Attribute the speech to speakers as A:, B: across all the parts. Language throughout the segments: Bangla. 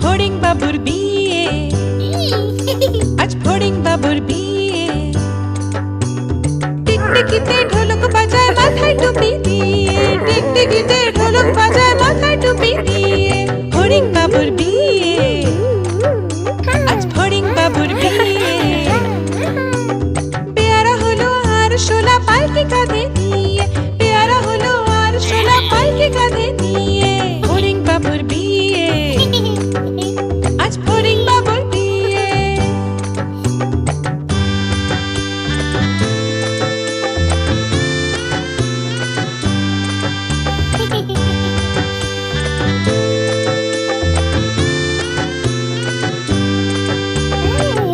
A: ফড়িং বাবুর বিয়ে, আজ ফড়িং বাবুর বিয়ে। টিকটিকিতে ঢোলক বাজায় মাথায় টুপি দিয়ে, টিকটিকিতে ঢোলক বাজায় মাথায় টুপি দিয়ে। ফড়িং বাবুর বিয়ে, আজ ফড়িং বাবুর বিয়ে। পেয়ারা হলো আর শোলা পালকি কাঁধে নিয়ে, পেয়ারা হলো আর শোলা পালকি কাঁধে নিয়ে। ফড়িং বাবুর বিয়ে, আজ ফড়িং বাবুর বিয়ে।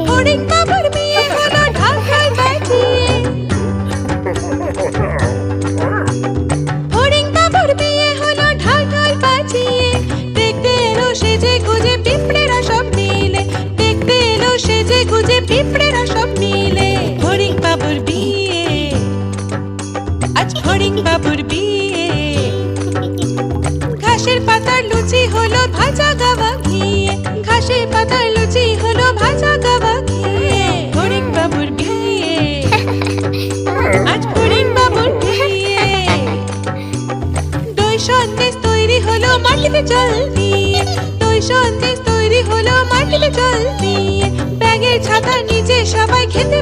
A: ফড়িং বাবুর বিয়ে হলো ঢাকায় বাজিয়ে, ফড়িং বাবুর বিয়ে হলো ঢাকায় বাজিয়ে। দেখতে এলো সেজে গুজে পিঁপড়েরা সব মিলে, দেখতে এলো সেজে গুজে পিঁপড়েরা সব মিলে। ফড়িং বাবুর বিয়ে, আজ ফড়িং বাবুর বিয়ে। ঘাসের পাতার লুচি হলো ভাজা গাওয়া ঘিয়ে, ঘাসের পাতার লুচি হলো ভাজা গাওয়া ঘিয়ে। ফড়িং বাবুর বিয়ে, আজ ফড়িং বাবুর বিয়ে। দই সন্দেশ তৈরি হলো মাটিতে জল দিয়ে, দই সন্দেশ তৈরি হলো মাটিতে জল দিয়ে। ব্যাগের ছাতার নিচে সবাই খেতে